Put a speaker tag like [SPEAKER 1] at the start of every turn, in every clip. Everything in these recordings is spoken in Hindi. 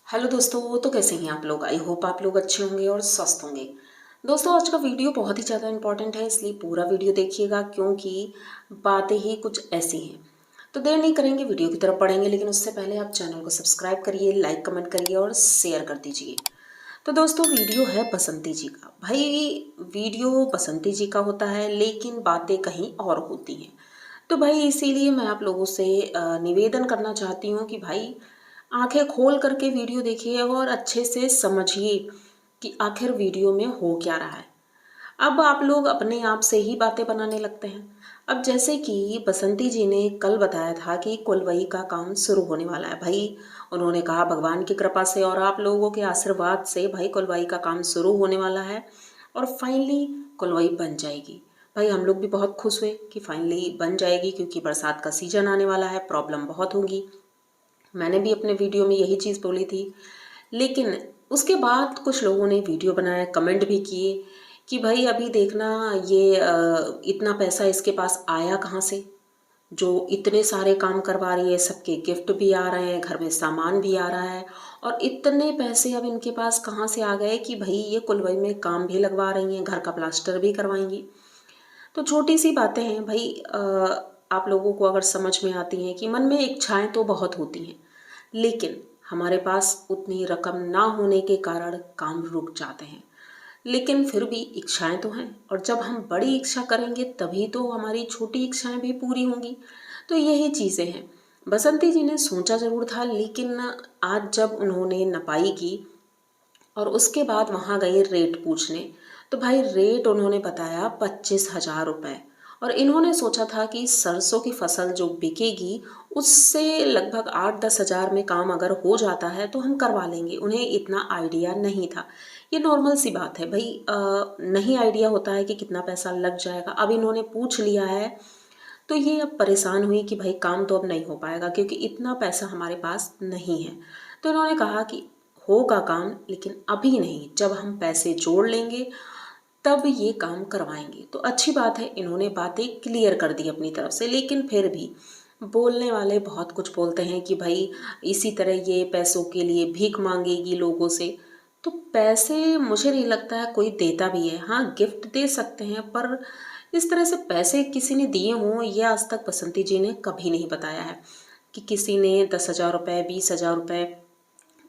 [SPEAKER 1] हेलो दोस्तों, तो कैसे हैं आप लोग। आई होप आप लोग अच्छे होंगे और स्वस्थ होंगे। दोस्तों, आज का वीडियो बहुत ही ज़्यादा इंपॉर्टेंट है, इसलिए पूरा वीडियो देखिएगा क्योंकि बातें ही कुछ ऐसी हैं। तो देर नहीं करेंगे, वीडियो की तरफ बढ़ेंगे, लेकिन उससे पहले आप चैनल को सब्सक्राइब करिए, लाइक कमेंट करिए और शेयर कर दीजिए। तो दोस्तों, वीडियो है बसंती जी का। भाई, वीडियो बसंती जी का होता है लेकिन बातें कहीं और होती हैं। तो भाई इसीलिए मैं आप लोगों से निवेदन करना चाहती हूँ कि भाई आंखें खोल करके वीडियो देखिए और अच्छे से समझिए कि आखिर वीडियो में हो क्या रहा है। अब आप लोग अपने आप से ही बातें बनाने लगते हैं। अब जैसे कि बसंती जी ने कल बताया था कि कुलवही का काम शुरू होने वाला है। भाई उन्होंने कहा भगवान की कृपा से और आप लोगों के आशीर्वाद से भाई कुलवही का काम शुरू होने वाला है और फाइनली कुलवही बन जाएगी। भाई हम लोग भी बहुत खुश हुए कि फाइनली बन जाएगी, क्योंकि बरसात का सीजन आने वाला है, प्रॉब्लम बहुत होगी। मैंने भी अपने वीडियो में यही चीज़ बोली थी। लेकिन उसके बाद कुछ लोगों ने वीडियो बनाया, कमेंट भी किए कि भाई अभी देखना ये इतना पैसा इसके पास आया कहाँ से, जो इतने सारे काम करवा रही है, सबके गिफ्ट भी आ रहे हैं, घर में सामान भी आ रहा है, और इतने पैसे अब इनके पास कहाँ से आ गए कि भाई ये कुलवही में काम भी लगवा रही हैं, घर का प्लास्टर भी करवाएंगी। तो छोटी सी बातें हैं भाई, आप लोगों को अगर समझ में आती हैं कि मन में इच्छाएं तो बहुत होती हैं, लेकिन हमारे पास उतनी रकम ना होने के कारण काम रुक जाते हैं। लेकिन फिर भी इच्छाएं तो हैं, और जब हम बड़ी इच्छा करेंगे तभी तो हमारी छोटी इच्छाएं भी पूरी होंगी। तो यही चीज़ें हैं। बसंती जी ने सोचा ज़रूर था, लेकिन आज जब उन्होंने नपाई की और उसके बाद वहाँ गए रेट पूछने, तो भाई रेट उन्होंने बताया 25,000 रुपये। और इन्होंने सोचा था कि सरसों की फसल जो बिकेगी उससे लगभग 8-10 हज़ार में काम अगर हो जाता है तो हम करवा लेंगे। उन्हें इतना आइडिया नहीं था। ये नॉर्मल सी बात है भाई, नहीं आइडिया होता है कि कितना पैसा लग जाएगा। अब इन्होंने पूछ लिया है तो ये अब परेशान हुई कि भाई काम तो अब नहीं हो पाएगा क्योंकि इतना पैसा हमारे पास नहीं है। तो इन्होंने कहा कि होगा काम, लेकिन अभी नहीं, जब हम पैसे जोड़ लेंगे तब ये काम करवाएंगे। तो अच्छी बात है, इन्होंने बातें क्लियर कर दी अपनी तरफ से। लेकिन फिर भी बोलने वाले बहुत कुछ बोलते हैं कि भाई इसी तरह ये पैसों के लिए भीख मांगेगी लोगों से। तो पैसे मुझे नहीं लगता है कोई देता भी है। हाँ, गिफ्ट दे सकते हैं, पर इस तरह से पैसे किसी ने दिए हों ये आज तक बसंती जी ने कभी नहीं बताया है कि किसी ने 10,000 रुपये, 20,000 रुपये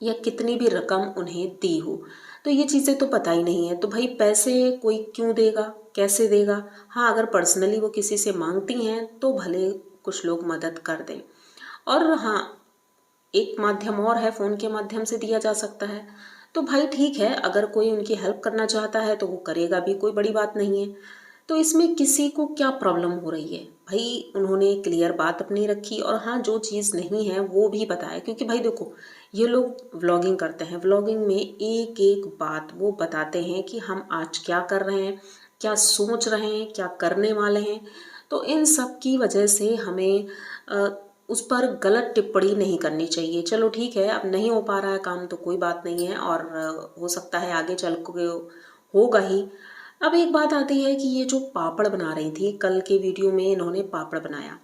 [SPEAKER 1] या कितनी भी रकम उन्हें दी हो। तो ये चीज़ें तो पता ही नहीं है। तो भाई पैसे कोई क्यों देगा, कैसे देगा। हाँ, अगर पर्सनली वो किसी से मांगती हैं तो भले कुछ लोग मदद कर दें। और हाँ, एक माध्यम और है, फ़ोन के माध्यम से दिया जा सकता है। तो भाई ठीक है, अगर कोई उनकी हेल्प करना चाहता है तो वो करेगा भी, कोई बड़ी बात नहीं है। तो इसमें किसी को क्या प्रॉब्लम हो रही है। भाई उन्होंने क्लियर बात अपनी रखी, और हाँ जो चीज़ नहीं है वो भी बताया। क्योंकि भाई देखो, ये लोग व्लॉगिंग करते हैं, व्लॉगिंग में एक एक बात वो बताते हैं कि हम आज क्या कर रहे हैं, क्या सोच रहे हैं, क्या करने वाले हैं। तो इन सब की वजह से हमें उस पर गलत टिप्पणी नहीं करनी चाहिए। चलो ठीक है, अब नहीं हो पा रहा है काम तो कोई बात नहीं है, और हो सकता है आगे चल के होगा ही। अब एक बात आती है कि ये जो पापड़ बना रही थी, कल के वीडियो में इन्होंने पापड़ बनाया,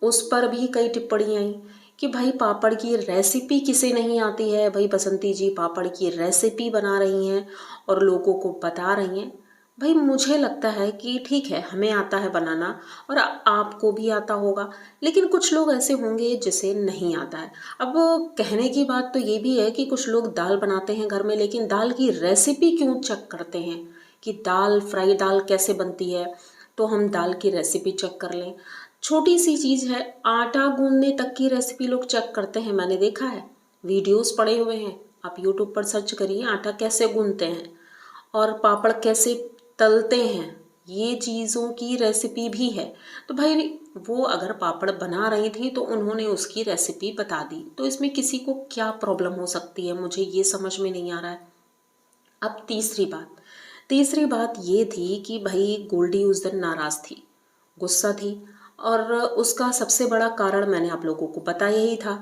[SPEAKER 1] उस पर भी कई टिप्पणी आई कि भाई पापड़ की रेसिपी किसे नहीं आती है। भाई बसंती जी पापड़ की रेसिपी बना रही हैं और लोगों को बता रही हैं। भाई मुझे लगता है कि ठीक है, हमें आता है बनाना और आपको भी आता होगा, लेकिन कुछ लोग ऐसे होंगे जिसे नहीं आता है। अब कहने की बात तो ये भी है कि कुछ लोग दाल बनाते हैं घर में, लेकिन दाल की रेसिपी क्यों चेक करते हैं कि दाल, फ्राई दाल कैसे बनती है, तो हम दाल की रेसिपी चेक कर लें। छोटी सी चीज़ है, आटा गूंदने तक की रेसिपी लोग चेक करते हैं, मैंने देखा है, वीडियोस पड़े हुए हैं। आप यूट्यूब पर सर्च करिए आटा कैसे गूंदते हैं और पापड़ कैसे तलते हैं, ये चीज़ों की रेसिपी भी है। तो भाई वो अगर पापड़ बना रही थी तो उन्होंने उसकी रेसिपी बता दी, तो इसमें किसी को क्या प्रॉब्लम हो सकती है, मुझे ये समझ में नहीं आ रहा है। अब तीसरी बात ये थी कि भाई गोल्डी उस दिन नाराज़ थी, गुस्सा थी, और उसका सबसे बड़ा कारण मैंने आप लोगों को बताया ही था,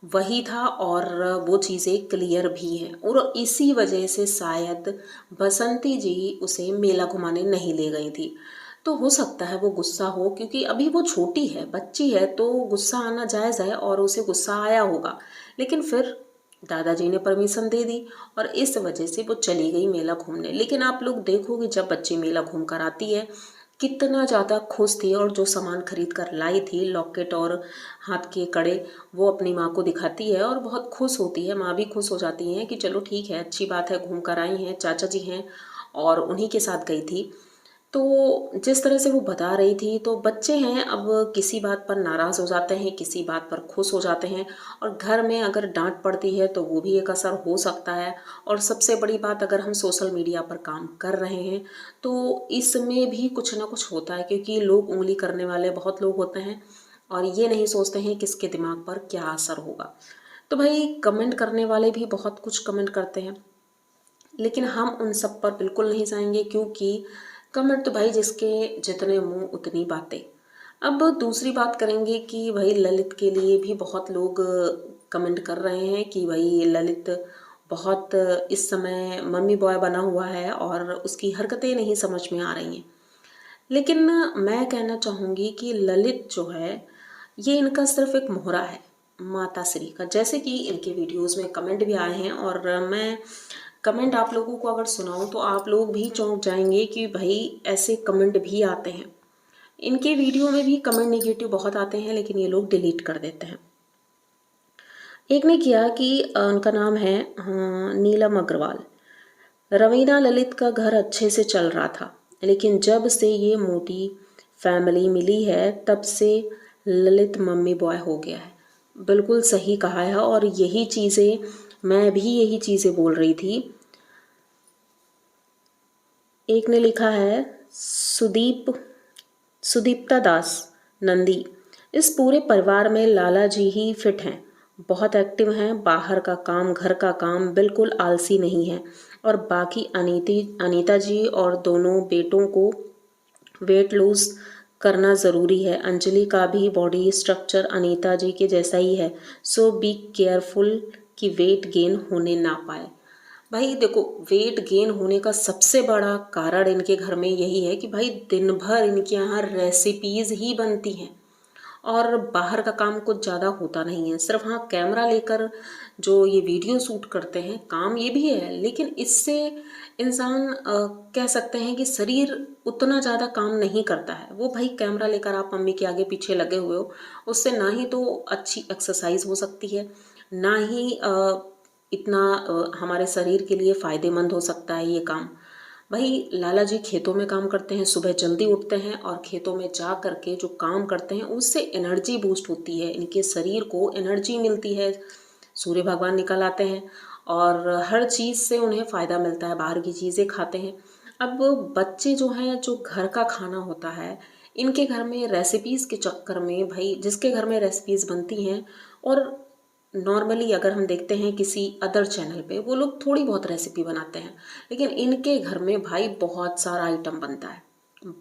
[SPEAKER 1] वही था, और वो चीज़ें क्लियर भी हैं। और इसी वजह से शायद बसंती जी उसे मेला घुमाने नहीं ले गई थी। तो हो सकता है वो गुस्सा हो, क्योंकि अभी वो छोटी है, बच्ची है, तो गुस्सा आना जायज़ है और उसे गुस्सा आया होगा। लेकिन फिर दादाजी ने परमिशन दे दी और इस वजह से वो चली गई मेला घूमने। लेकिन आप लोग देखोगे जब बच्ची मेला घूम कर आती है कितना ज़्यादा खुश थी, और जो सामान खरीद कर लाई थी लॉकेट और हाथ के कड़े वो अपनी माँ को दिखाती है और बहुत खुश होती है। माँ भी खुश हो जाती हैं कि चलो ठीक है, अच्छी बात है, घूम कर आई हैं, चाचा जी हैं और उन्हीं के साथ गई थी। तो जिस तरह से वो बता रही थी, तो बच्चे हैं अब किसी बात पर नाराज़ हो जाते हैं, किसी बात पर खुश हो जाते हैं, और घर में अगर डांट पड़ती है तो वो भी एक असर हो सकता है। और सबसे बड़ी बात, अगर हम सोशल मीडिया पर काम कर रहे हैं तो इसमें भी कुछ ना कुछ होता है, क्योंकि लोग उंगली करने वाले बहुत लोग होते हैं और ये नहीं सोचते हैं किसके दिमाग पर क्या असर होगा। तो भाई कमेंट करने वाले भी बहुत कुछ कमेंट करते हैं, लेकिन हम उन सब पर बिल्कुल नहीं जाएंगे, क्योंकि कमेंट तो भाई जिसके जितने मुंह उतनी बातें। अब दूसरी बात करेंगे कि भाई ललित के लिए भी बहुत लोग कमेंट कर रहे हैं कि भाई ललित बहुत इस समय मम्मी बॉय बना हुआ है और उसकी हरकतें नहीं समझ में आ रही हैं। लेकिन मैं कहना चाहूँगी कि ललित जो है ये इनका सिर्फ एक मोहरा है माता श्री का। जैसे कि इनके वीडियोस में कमेंट भी आए हैं, और मैं कमेंट आप लोगों को अगर सुनाऊं तो आप लोग भी चौंक जाएंगे कि भाई ऐसे कमेंट भी आते हैं। इनके वीडियो में भी कमेंट नेगेटिव बहुत आते हैं, लेकिन ये लोग डिलीट कर देते हैं। एक ने किया कि उनका नाम है नीलम अग्रवाल। रवीना ललित का घर अच्छे से चल रहा था, लेकिन जब से ये मोटी फैमिली मिली है तब से ललित मम्मी बॉय हो गया है। बिल्कुल सही कहा है, और यही चीज़ें मैं भी यही चीज़ें बोल रही थी। एक ने लिखा है सुदीप्ता दास नंदी। इस पूरे परिवार में लाला जी ही फिट हैं, बहुत एक्टिव हैं, बाहर का काम घर का काम, बिल्कुल आलसी नहीं है। और बाकी अनीता जी और दोनों बेटों को वेट लूज करना ज़रूरी है। अंजलि का भी बॉडी स्ट्रक्चर अनीता जी के जैसा ही है, सो बी केयरफुल कि वेट गेन होने ना पाए। भाई देखो, वेट गेन होने का सबसे बड़ा कारण इनके घर में यही है कि भाई दिन भर इनके यहाँ रेसिपीज़ ही बनती हैं और बाहर का काम कुछ ज़्यादा होता नहीं है। सिर्फ हाँ कैमरा लेकर जो ये वीडियो शूट करते हैं, काम ये भी है, लेकिन इससे इंसान कह सकते हैं कि शरीर उतना ज़्यादा काम नहीं करता है। वो भाई कैमरा लेकर आप मम्मी के आगे पीछे लगे हुए हो, उससे ना ही तो अच्छी एक्सरसाइज हो सकती है, ना ही इतना हमारे शरीर के लिए फ़ायदेमंद हो सकता है ये काम। भाई लाला जी खेतों में काम करते हैं, सुबह जल्दी उठते हैं और खेतों में जा करके जो काम करते हैं उससे एनर्जी बूस्ट होती है, इनके शरीर को एनर्जी मिलती है, सूर्य भगवान निकल आते हैं और हर चीज़ से उन्हें फ़ायदा मिलता है, बाहर की चीज़ें खाते हैं। अब बच्चे जो हैं, जो घर का खाना होता है, इनके घर में रेसिपीज़ के चक्कर में, भाई जिसके घर में रेसिपीज़ बनती हैं, और नॉर्मली अगर हम देखते हैं किसी अदर चैनल पे वो लोग थोड़ी बहुत रेसिपी बनाते हैं, लेकिन इनके घर में भाई बहुत सारा आइटम बनता है,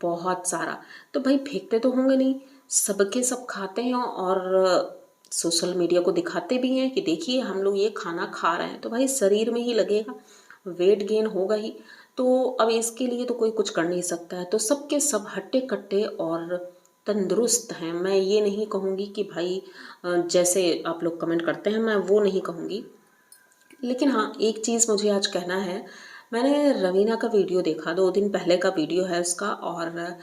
[SPEAKER 1] बहुत सारा। तो भाई फेंकते तो होंगे नहीं, सबके सब खाते हैं और सोशल मीडिया को दिखाते भी हैं कि देखिए हम लोग ये खाना खा रहे हैं। तो भाई शरीर में ही लगेगा, वेट गेन होगा ही। तो अब इसके लिए तो कोई कुछ कर नहीं सकता है। तो सबके सब हट्टे कट्टे और तंदुरुस्त हैं। मैं ये नहीं कहूँगी कि भाई जैसे आप लोग कमेंट करते हैं, मैं वो नहीं कहूँगी। लेकिन हाँ, एक चीज़ मुझे आज कहना है। मैंने रवीना का वीडियो देखा, 2 दिन पहले का वीडियो है उसका, और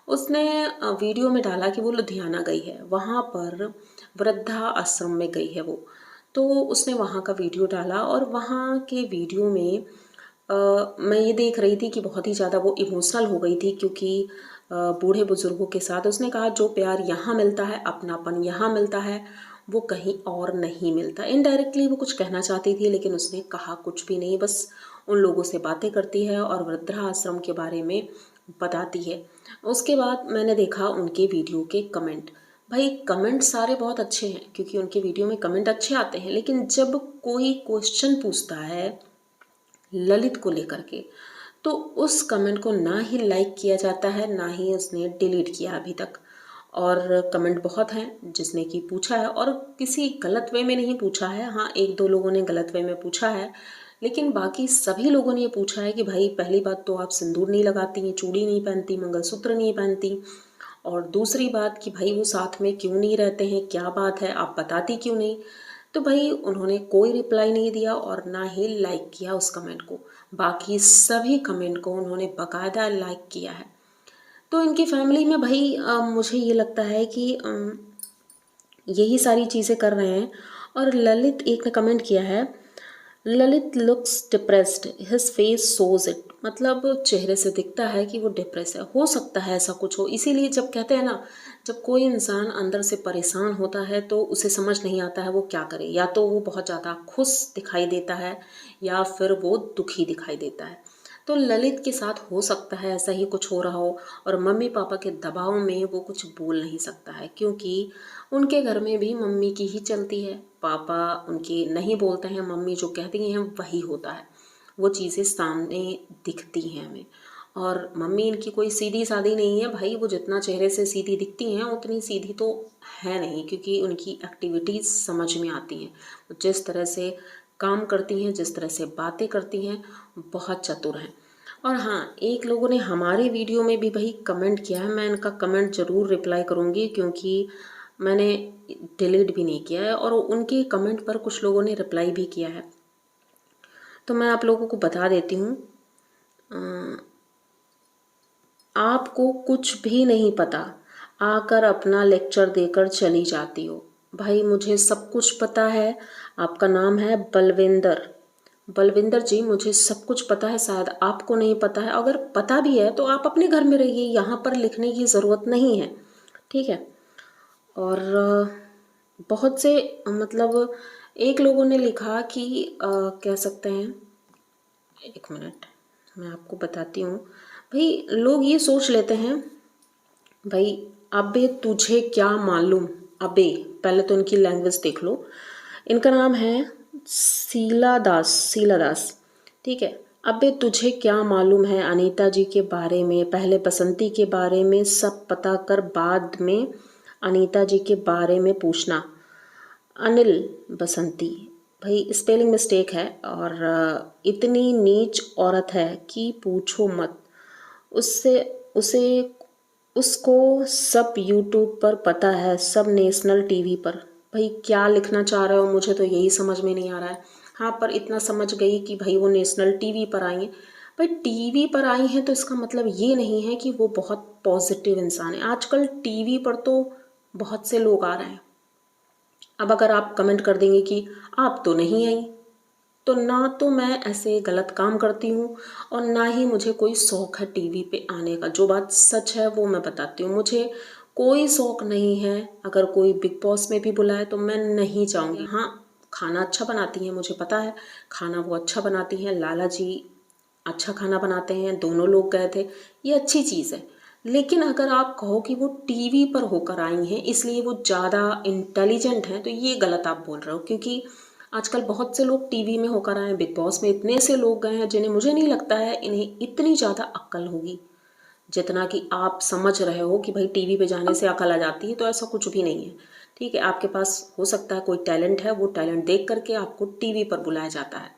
[SPEAKER 1] उसने वीडियो में डाला कि वो लुधियाना गई है, वहाँ पर वृद्धा आश्रम में गई है वो। तो उसने वहाँ का वीडियो डाला, और वहाँ के वीडियो में मैं ये देख रही थी कि बहुत ही ज़्यादा वो इमोशनल हो गई थी, क्योंकि बूढ़े बुजुर्गों के साथ उसने कहा जो प्यार यहाँ मिलता है, अपनापन यहाँ मिलता है, वो कहीं और नहीं मिलता। इनडायरेक्टली वो कुछ कहना चाहती थी, लेकिन उसने कहा कुछ भी नहीं, बस उन लोगों से बातें करती है और वृद्धाश्रम के बारे में बताती है। उसके बाद मैंने देखा उनके वीडियो के कमेंट। भाई कमेंट सारे बहुत अच्छे हैं, क्योंकि उनके वीडियो में कमेंट अच्छे आते हैं, लेकिन जब कोई क्वेश्चन पूछता है ललित को लेकर के, तो उस कमेंट को ना ही लाइक किया जाता है, ना ही उसने डिलीट किया अभी तक। और कमेंट बहुत हैं जिसने कि पूछा है, और किसी गलत वे में नहीं पूछा है। हाँ, 1-2 लोगों ने गलत वे में पूछा है, लेकिन बाकी सभी लोगों ने ये पूछा है कि भाई पहली बात तो आप सिंदूर नहीं लगाती हैं, चूड़ी नहीं पहनती, मंगलसूत्र नहीं पहनती, और दूसरी बात कि भाई वो साथ में क्यों नहीं रहते हैं, क्या बात है, आप बताती क्यों नहीं। तो भाई उन्होंने कोई रिप्लाई नहीं दिया और ना ही लाइक किया उस कमेंट को। बाकी सभी कमेंट को उन्होंने बाकायदा लाइक किया है। तो इनकी फैमिली में भाई मुझे ये लगता है कि यही सारी चीज़ें कर रहे हैं। और ललित एक ने कमेंट किया है, Lalit looks depressed, his face shows it, मतलब चेहरे से दिखता है कि वो डिप्रेस है। हो सकता है ऐसा कुछ हो, इसीलिए जब कहते हैं ना, जब कोई इंसान अंदर से परेशान होता है तो उसे समझ नहीं आता है वो क्या करे, या तो वो बहुत ज़्यादा खुश दिखाई देता है या फिर वो दुखी दिखाई देता है। तो ललित के साथ हो सकता है ऐसा ही कुछ हो रहा हो और मम्मी पापा के दबाव में वो कुछ बोल नहीं सकता है, क्योंकि उनके घर में भी मम्मी की ही चलती है, पापा उनके नहीं बोलते हैं, मम्मी जो कहती हैं वही होता है, वो चीज़ें सामने दिखती हैं हमें। और मम्मी इनकी कोई सीधी सादी नहीं है भाई, वो जितना चेहरे से सीधी दिखती हैं उतनी सीधी तो है नहीं, क्योंकि उनकी एक्टिविटीज़ समझ में आती हैं, जिस तरह से काम करती हैं, जिस तरह से बातें करती हैं, बहुत चतुर हैं। और हाँ, एक लोगों ने हमारे वीडियो में भी भाई कमेंट किया है, मैं इनका कमेंट ज़रूर रिप्लाई करूँगी क्योंकि मैंने डिलीट भी नहीं किया है, और उनके कमेंट पर कुछ लोगों ने रिप्लाई भी किया है, तो मैं आप लोगों को बता देती हूँ। आपको कुछ भी नहीं पता, आकर अपना लेक्चर देकर चली जाती हो। भाई मुझे सब कुछ पता है। आपका नाम है बलविंदर, बलविंदर जी, मुझे सब कुछ पता है, शायद आपको नहीं पता है। अगर पता भी है तो आप अपने घर में रहिए, यहाँ पर लिखने की ज़रूरत नहीं है, ठीक है। और बहुत से मतलब एक लोगों ने लिखा कि कह सकते हैं, एक मिनट मैं आपको बताती हूँ। भाई लोग ये सोच लेते हैं, भाई अबे तुझे क्या मालूम, अबे, पहले तो इनकी लैंग्वेज देख लो। इनका नाम है शीला दास, शीला दास, ठीक है। अबे तुझे क्या मालूम है अनीता जी के बारे में, पहले बसंती के बारे में सब पता कर, बाद में अनीता जी के बारे में पूछना। अनिल बसंती, भाई स्पेलिंग मिस्टेक है, और इतनी नीच औरत है कि पूछो मत। उससे उसे उसको सब यूट्यूब पर पता है, सब नेशनल टीवी पर। भाई क्या लिखना चाह रहे हो, मुझे तो यही समझ में नहीं आ रहा है। हाँ, पर इतना समझ गई कि भाई वो नेशनल टीवी पर आई हैं। भाई टीवी पर आई हैं तो इसका मतलब ये नहीं है कि वो बहुत पॉजिटिव इंसान है। आजकल टीवी पर तो बहुत से लोग आ रहे हैं। अब अगर आप कमेंट कर देंगे कि आप तो नहीं आई, तो ना तो मैं ऐसे गलत काम करती हूँ और ना ही मुझे कोई शौक़ है टीवी पे आने का। जो बात सच है वो मैं बताती हूँ, मुझे कोई शौक़ नहीं है। अगर कोई बिग बॉस में भी बुलाए तो मैं नहीं जाऊँगी। हाँ, खाना अच्छा बनाती हैं, मुझे पता है खाना वो अच्छा बनाती हैं, लाला जी अच्छा खाना बनाते हैं, दोनों लोग गए थे, ये अच्छी चीज़ है। लेकिन अगर आप कहो कि वो टीवी पर होकर आई हैं इसलिए वो ज़्यादा इंटेलिजेंट हैं, तो ये गलत आप बोल रहे हो, क्योंकि आजकल बहुत से लोग टीवी में होकर आए हैं, बिग बॉस में इतने से लोग गए हैं जिन्हें मुझे नहीं लगता है इन्हें इतनी ज़्यादा अक्ल होगी जितना कि आप समझ रहे हो कि भाई टीवी पे जाने से अकल आ जाती है। तो ऐसा कुछ भी नहीं है, ठीक है। आपके पास हो सकता है कोई टैलेंट है, वो टैलेंट देख करके आपको टीवी पर बुलाया जाता है,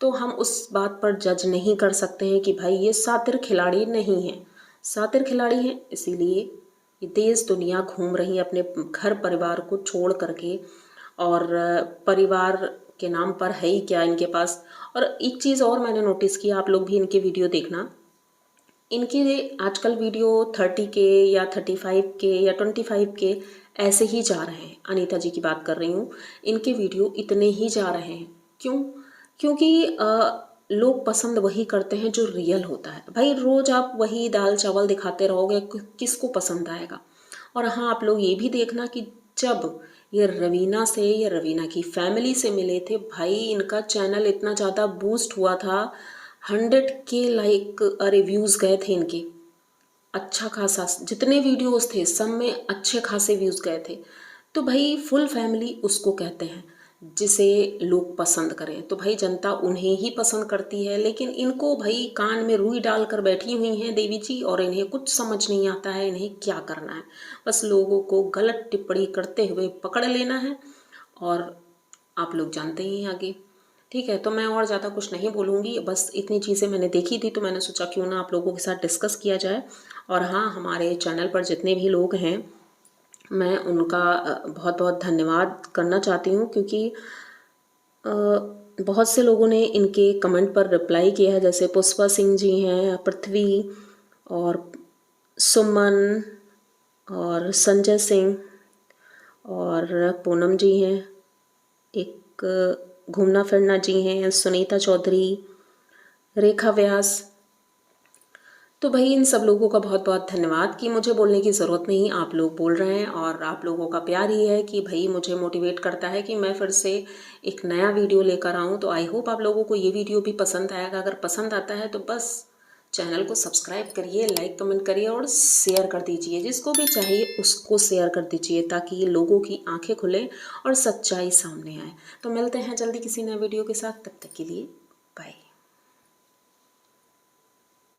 [SPEAKER 1] तो हम उस बात पर जज नहीं कर सकते हैं कि भाई ये शातिर खिलाड़ी नहीं है। शातिर खिलाड़ी हैं इसीलिए ये देश दुनिया घूम रही है अपने घर परिवार को छोड़ करके, और परिवार के नाम पर है ही क्या इनके पास। और एक चीज़ और मैंने नोटिस किया, आप लोग भी इनके वीडियो देखना, इनके आजकल वीडियो 30 के या 35 के या 25 के ऐसे ही जा रहे हैं। अनीता जी की बात कर रही हूँ, इनके वीडियो इतने ही जा रहे हैं। क्यों? क्योंकि लोग पसंद वही करते हैं जो रियल होता है। भाई रोज़ आप वही दाल चावल दिखाते रहोगे, किसको पसंद आएगा। और हाँ, आप लोग ये भी देखना कि जब ये रवीना से या रवीना की फैमिली से मिले थे, भाई इनका चैनल इतना ज़्यादा बूस्ट हुआ था, 100 के लाइक रिव्यूज़ गए थे इनके, अच्छा खासा, जितने वीडियोस थे सब में अच्छे खासे व्यूज़ गए थे। तो भाई फुल फैमिली उसको कहते हैं जिसे लोग पसंद करें, तो भाई जनता उन्हें ही पसंद करती है। लेकिन इनको भाई कान में रुई डाल कर बैठी हुई हैं देवी जी, और इन्हें कुछ समझ नहीं आता है इन्हें क्या करना है। बस लोगों को गलत टिप्पणी करते हुए पकड़ लेना है, और आप लोग जानते ही हैं आगे, ठीक है। तो मैं और ज़्यादा कुछ नहीं बोलूँगी, बस इतनी चीज़ें मैंने देखी थी तो मैंने सोचा क्यों ना आप लोगों के साथ डिस्कस किया जाए। और हाँ, हमारे चैनल पर जितने भी लोग हैं मैं उनका बहुत बहुत धन्यवाद करना चाहती हूँ, क्योंकि बहुत से लोगों ने इनके कमेंट पर रिप्लाई किया है, जैसे पुष्पा सिंह जी हैं, पृथ्वी और सुमन और संजय सिंह और पूनम जी हैं, एक घूमना फिरना जी हैं, सुनीता चौधरी, रेखा व्यास। तो भाई इन सब लोगों का बहुत बहुत धन्यवाद कि मुझे बोलने की ज़रूरत नहीं, आप लोग बोल रहे हैं और आप लोगों का प्यार ही है कि भाई मुझे मोटिवेट करता है कि मैं फिर से एक नया वीडियो लेकर आऊँ। तो आई होप आप लोगों को ये वीडियो भी पसंद आएगा। अगर पसंद आता है तो बस चैनल को सब्सक्राइब करिए, लाइक कमेंट करिए और शेयर कर दीजिए, जिसको भी चाहिए उसको शेयर कर दीजिए, ताकि ये लोगों की आंखें खुलें और सच्चाई सामने आए। तो मिलते हैं जल्दी किसी नए वीडियो के साथ, तब तक के लिए बाय।